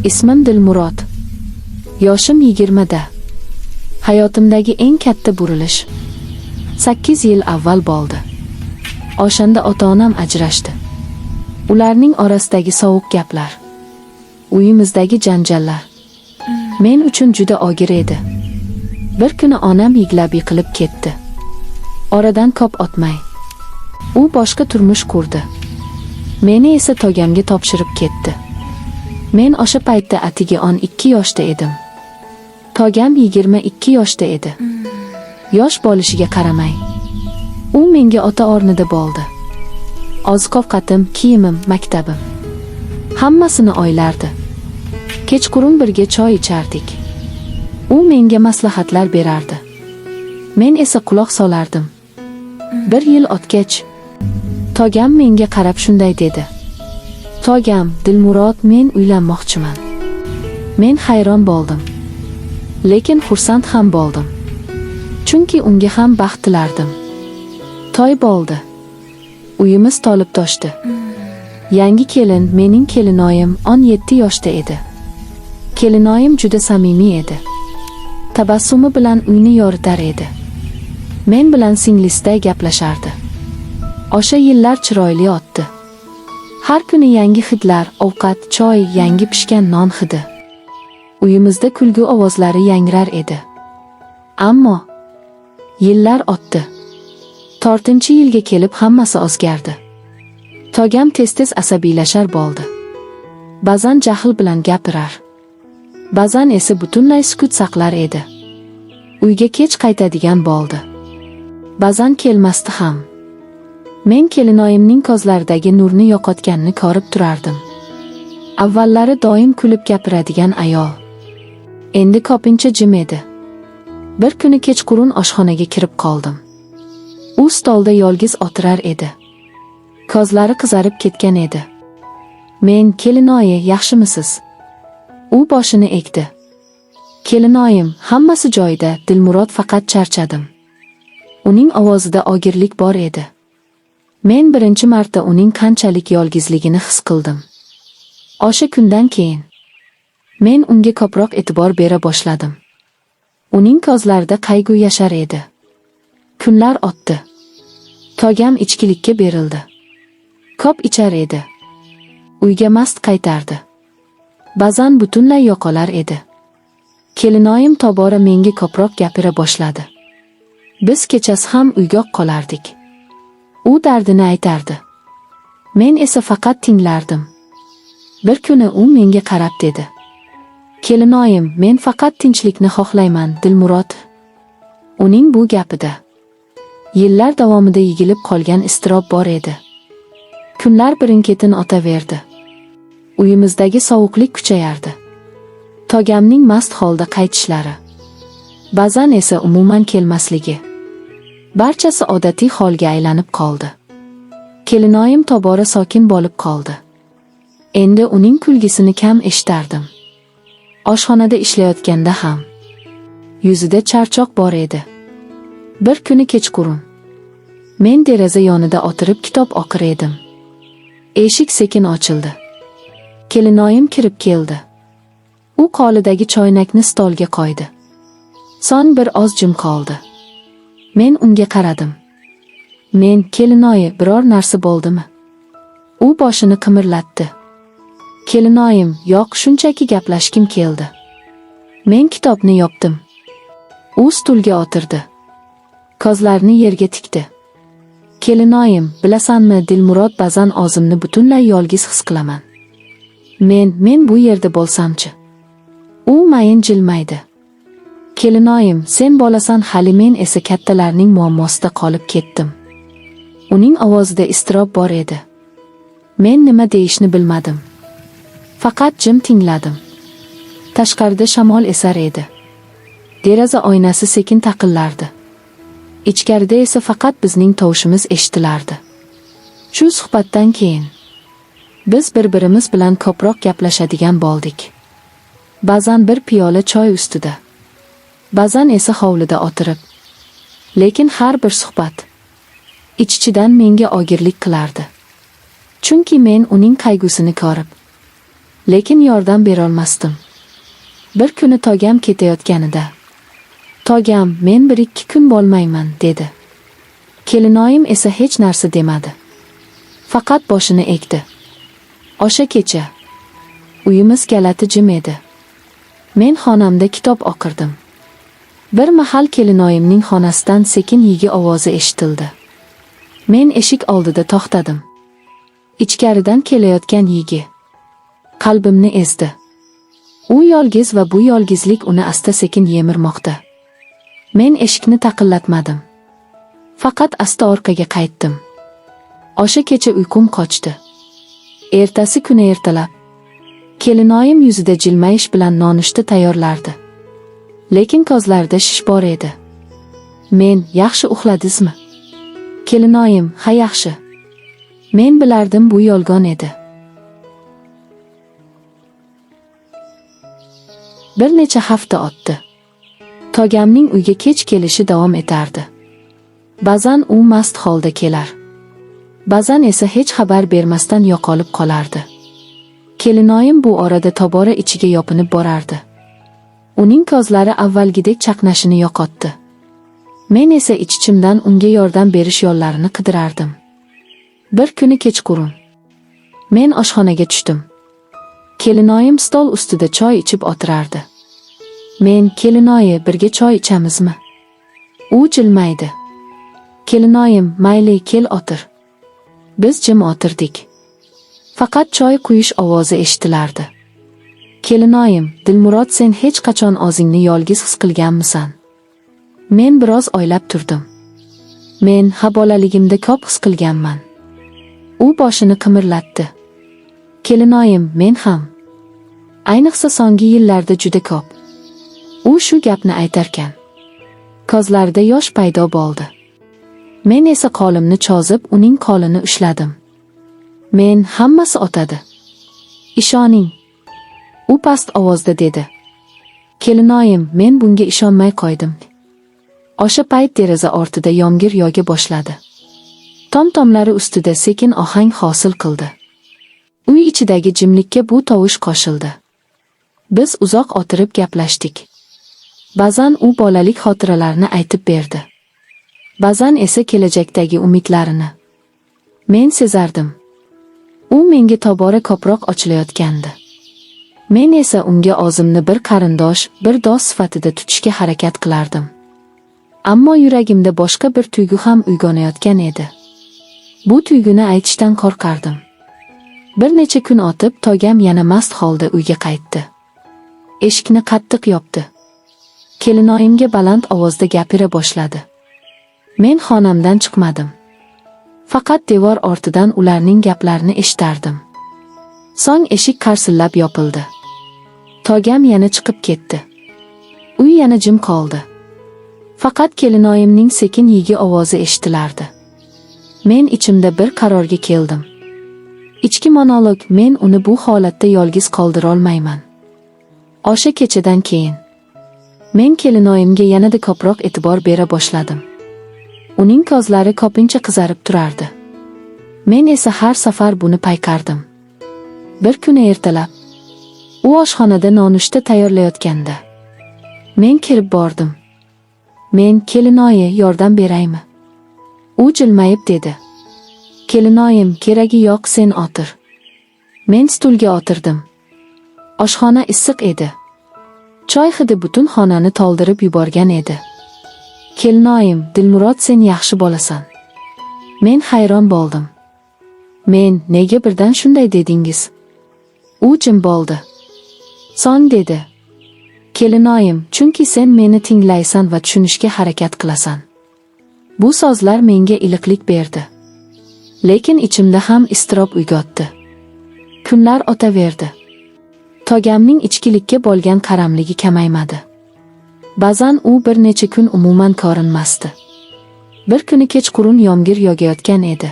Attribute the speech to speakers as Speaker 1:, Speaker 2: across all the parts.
Speaker 1: Ismim Dilmurod. Yoshim 20 da. Hayotimdagi eng katta burilish 8 yil avval bo'ldi. O'shanda ota-onam ajrashdi. Ularning orasidagi sovuq gaplar, uyimizdagi janjallar men uchun juda og'ir edi. Bir kuni onam yig'lab yiqilib ketdi. Oradan ko'p o'tmay u boshqa turmush qurdi. Meni esa togamga topshirib ketdi. Men o'sha paytda atigi 12 yoshda edim. Togam 22 yoshda edi. Yosh bo'lishiga qaramay, u menga ota o'rnida bo'ldi. Oziq-ovqatim, kiyimim, maktabim hammasini oylardi. Kechqurun birga choy ichardik. U menga maslahatlar berardi. Men esa quloq solardim. Bir yil o'tgach, togam menga qarab shunday dedi. Togam, Dilmurod, men uylanmoqchiman. Men hayron bo'ldim. Lekin xursand ham bo'ldim. Chunki unga ham baxt tilardim. To'y bo'ldi. Uyimiz to'lib toshdi. Yangi kelin, mening kelinoyim 17 yoshda edi. Kelinoyim juda samimiy edi. Tabassumi bilan uyni yoritar edi. Men bilan singlisday gaplashardi. O'sha yillar chiroyli o'tdi. Har kuni yangi hidlar, ovqat, choy, yangi pishgan non hidi. Uyimizda kulgu ovozlari yangrar edi. Ammo yillar o'tdi. 4-yilga kelib hammasi o'zgardi. Togam tez-tez asabiylashar bo'ldi. Ba'zan jahl bilan gapirar. Ba'zan esa butunlay sukut saqlar edi. Uyga kech qaytadigan bo'ldi. Ba'zan kelmasdi ham. Men kelinoyimning ko'zlaridagi nurni yo'qotganini ko'rib turardim. Avvallari doim kulib gapiradigan ayol. Endi ko'pincha jim edi. Bir kuni kechqurun oshxonaga kirib qoldim. U stolda yolg'iz o'tirar edi. Ko'zlari qizarib ketgan edi. Men, kelinoyi, yaxshimisiz? U boshini egdi. Kelinoyim, hammasi joyida, Dilmurod, faqat charchadim. Uning ovozida og'irlik bor edi. Men birinchi marta uning qanchalik yolg'izligini his qildim. O'sha kundan keyin men unga ko'proq e'tibor bera boshladim. Uning ko'zlarida qayg'u yashar edi. Kunlar o'tdi. Togam ichkilikka berildi. Ko'p ichar edi. Uyga mast qaytardi. Ba'zan butunlay yo'qolar edi. Kelinoyim tobora menga ko'proq gapira boshladi. Biz kechasi ham uyga qolardik. U dardini aytardi. Men esa faqat tinglardim. Bir kuni u menga qarab dedi. Kelinoyim, men faqat tinchlikni xohlayman, Dilmurod. Uning bu gapida yillar davomida yigilib qolgan iztirob bor edi. Kunlar birin-ketin o'taverdi. Uyimizdagi sovuqlik kuchayardi. Togamning mast holda qaytishlari, ba'zan esa umuman kelmasligi. Barchasi odatiy holga aylanib qoldi. Kelinoyim tobora sokin bo'lib qoldi. Endi uning kulgisini kam eshitardim. Oshxonada ishlayotganda ham yuzida charchoq bor edi. Bir kuni kechqurun men deraza yonida o'tirib kitob o'qir edim. Eshik sekin ochildi. Kelinoyim kirib keldi. U qo'lidagi choynakni stolga qo'ydi. So'ng bir oz jim qoldi. Men unga qaradim. Men, kelinoyi, biror narsa bo'ldimi? U boshini qimirlatdi. Kelinoyim, yo'q, shunchaki gaplashkim keldi. Men kitobni yopdim. U stulga o'tirdi. Ko'zlarini yerga tikdi. Kelinoyim, bilasanmi, Dilmurod, ba'zan o'zimni butunlay yolg'iz his qilaman. Men bu yerda bo'lsamchi? U mayin jilmaydi. Kelinoyim, sen bo'lasan hali, men esa kattalarning muammosida qolib ketdim. Uning ovozida iztirob bor edi. Men nima deyishni bilmadim. Faqat jim tingladim. Tashqarida shamol esar edi. Deraza oynasi sekin taqillardi. Ichkarida esa faqat bizning tovushimiz eshitilardi. Shu suhbatdan keyin biz bir-birimiz bilan ko'proq gaplashadigan bo'ldik. Ba'zan bir piyola choy ustida, ba'zan esa hovlida o'tirib. Lekin har bir suhbat ichidan menga og'irlik qilardi. Chunki men uning qayg'usini ko'rib, Lekin yordam berolmasdim. Bir kuni togam ketayotganida, "Togam, men 1-2 kun bo'lmayman", dedi. Kelinoyim esa hech narsa demadi. Faqat boshini egdi. O'sha kecha uyimiz galati jim edi. Men xonamda kitob o'qirdim. Bir mahal kelinoyimning xonasidan sekin yigi ovozi eshitildi. Men eshik oldida to'xtadim. Ichkaridan kelayotgan yigi qalbimni ezdi. U yolg'iz va bu yolg'izlik uni asta-sekin yemirmoqda. Men eshikni taqillatmadim. Faqat asta orqaga qaytdim. O'sha kecha uyqum qochdi. Ertasi kuni ertalab kelinoyim yuzida jilmayish bilan nonushta tayyorlardi. Lekin ko'zlarida shish bor edi. Men, "Yaxshi uxladingizmi?" Kelinoyim, "Ha, yaxshi." Men bilardim bu yolg'on edi. Bir necha hafta o'tdi. Togamning uyga kech kelishi davom etardi. Ba'zan u mast holda kelar. Ba'zan esa hech xabar bermasdan yo'qolib qolardi. Kelinoyim bu orada tobora ichiga yopinib borardi. Uning ko'zlari avvalgidek chaqnashini yo'qotdi. Men esa ich-ichimdan unga yordam berish yo'llarini qidirardim. Bir kuni kechqurun men oshxonaga tushdim. Kelinoyim stol ustida choy ichib o'tirardi. Men, "Kelinoyi, birga choy ichamizmi?" U jilmaydi. "Kelinoyim, mayli, kel o'tir." Biz jim o'tirdik. Faqat choy quyish ovozi eshitilardi. "Kelinoyim, Dilmurod, sen hech qachon o'zingni yolg'iz his qilganmisan?" Men biroz o'ylab turdim. Men ha bolaligimda ko'p his qilganman. U boshini qimirlatdi. "Kelinoyim, men ham. Ayniqsa so'nggi yillarda juda ko'p." U shu gapni aytarkan ko'zlarida yosh paydo bo'ldi. Men esa qo'limni cho'zib uning qo'lini ushladim. "Men, hammasi o'tadi. Ishoning." U past ovozda dedi. "Kelinoyim, men bunga ishonmay qo'ydim." O'sha payt deraza ortida yomg'ir yog'a boshladi. Tom-tomlari ustida sekin ohang hosil qildi. Uy ichidagi jimlikka bu tovush qo'shildi. Biz uzoq o'tirib gaplashdik. Ba'zan u bolalik xotiralarini aytib berdi. Ba'zan esa kelajakdagi umidlarini. Men sezardim. U menga tobora ko'proq ochilayotgandi. Men esa unga o'zimni bir qarindosh, bir do'st sifatida tutishga harakat qilardim. Ammo yuragimda boshqa bir tuyg'u ham uyg'onayotgan edi. Bu tuyg'uni aytishdan qo'rqardim. Bir necha kun o'tib, togam yana mast holda uyga qaytdi. Eshikni qattiq yopdi. Kelinoyimga baland ovozda gapira boshladi. Men xonamdan chiqmadim. Faqat devor ortidan ularning gaplarini eshitardim. So'ng eshik qarsillab yopildi. Togam yana chiqib ketdi. Uy yana jim qoldi. Faqat kelinoyimning sekin yigi ovozi eshitilardi. Men ichimda bir qarorga keldim. Ichki monolog, men uni bu holatda yolg'iz qoldira olmayman. O'sha kechadan keyin men kelinoyimga yanada ko'proq e'tibor bera boshladim. Uning ko'zlari ko'pincha qizarib turardi. Men esa har safar buni payqardim. Bir kuni ertalab u oshxonada nonushta tayyorlayotganda men kirib bordim. Men, "Kelinoyi, yordam beraymi?" U jilmayib dedi. "Kelinoyim, keragi yo'q, sen o'tir." Men stulga o'tirdim. Oshxona issiq edi. Choy hidi butun xonani to'ldirib yuborgan edi. "Kelinoyim, Dilmurod, sen yaxshi bo'lasan." Men hayron bo'ldim. "Men, nega birdan shunday dedingiz?" U jim bo'ldi. So'ng dedi. "Kelinoyim, chunki sen meni tinglaysan va tushunishga harakat qilasan." Bu so'zlar menga iliqlik berdi. Lekin ichimda ham iztirob uyg'otdi. Kunlar o'taverdi. Togamning ichkilikka bo'lgan qaramligi kamaymadi. Ba'zan u bir necha kun umuman ko'rinmasdi. Bir kuni kechqurun yomg'ir yog'ayotgan edi.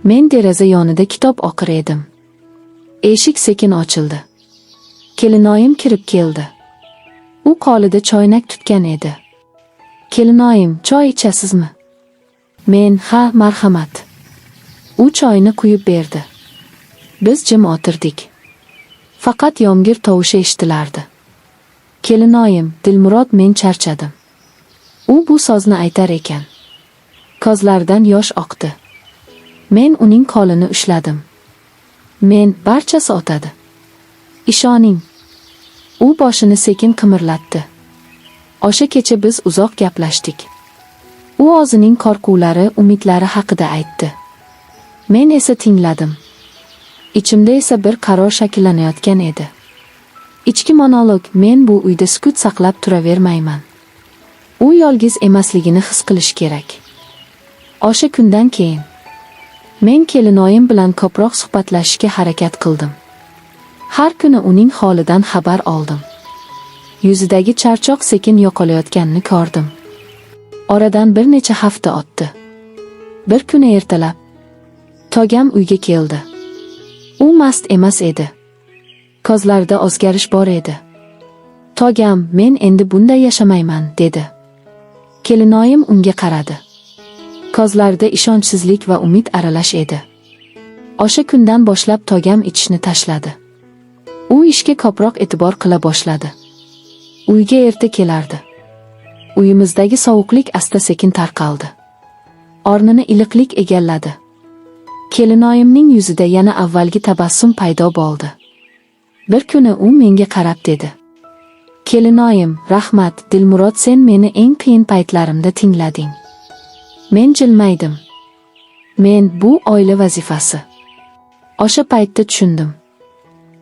Speaker 1: Men deraza yonida kitob o'qir edim. Eshik sekin ochildi. Kelinoyim kirib keldi. U qo'lida choynak tutgan edi. "Kelinoyim, choy ichasizmi?" Men, "Ha, marhamat." U choyni quyib berdi. Biz jim o'tirdik. Faqat yomg'ir tovushi eshitilardi. Kelinoyim, Dilmurod, men charchadim. U bu so'zni aytar ekan. Ko'zlaridan yosh oqdi. Men uning qo'lini ushladim. Men, barchasi o'tadi. Ishoning. U boshini sekin qimirlatdi. O'sha kecha biz uzoq gaplashdik. U o'zining qo'rquvlari, umidlari haqida aytdi. Men esa tingladim. Ichimda esa bir qaror shakllanayotgan edi. Ichki monolog, men bu uyda sukut saqlab turavermayman. U yolg'iz emasligini his qilish kerak. O'sha kundan keyin men kelinoyim bilan ko'proq suhbatlashishga harakat qildim. Har kuni uning holidan xabar oldim. Yuzidagi charchoq sekin yo'qolayotganini ko'rdim. Oradan bir necha hafta o'tdi. Bir kuni ertalab tog'am uyga keldi. U mast emas edi. Ko'zlarida o'zgarish bor edi. Tog'am, men endi bunday yashamayman, dedi. Kelinoyim unga qaradi. Ko'zlarida ishonchsizlik va umid aralash edi. O'sha kundan boshlab tog'am ichishni tashladi. U ishga ko'proq e'tibor qila boshladi. Uyga erta kelardi. Uyimizdagi sovuqlik asta-sekin tarqaldi. O'rnini iliqlik egalladi. Kelinoyimning yuzida yana avvalgi tabassum paydo bo'ldi. Bir kuni u menga qarab dedi. Kelinoyim, rahmat, Dilmurod, sen meni eng qiyin paytlarimda tinglading. Men jilmaydim. Men, bu oila vazifasi. O'sha paytda tushundim.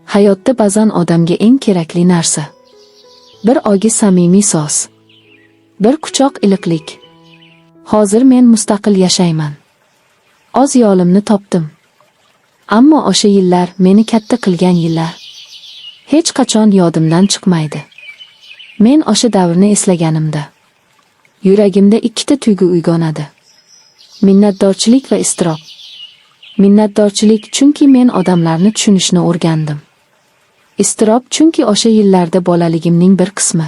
Speaker 1: Hayotda ba'zan odamga eng kerakli narsa bir ogiz samimiy so'z, bir quchoq iliqlik. Hozir men mustaqil yashayman. O'z yo'limni topdim. Ammo o'sha yillar, meni katta qilgan yillar, hech qachon yodimdan chiqmaydi. Men o'sha davrni eslaganimda yuragimda ikkita tuyg'u uyg'onadi. Minnatdorchilik va iztirob. Minnatdorchilik chunki men odamlarni tushunishni o'rgandim. Iztirob chunki o'sha yillarda bolaligimning bir qismi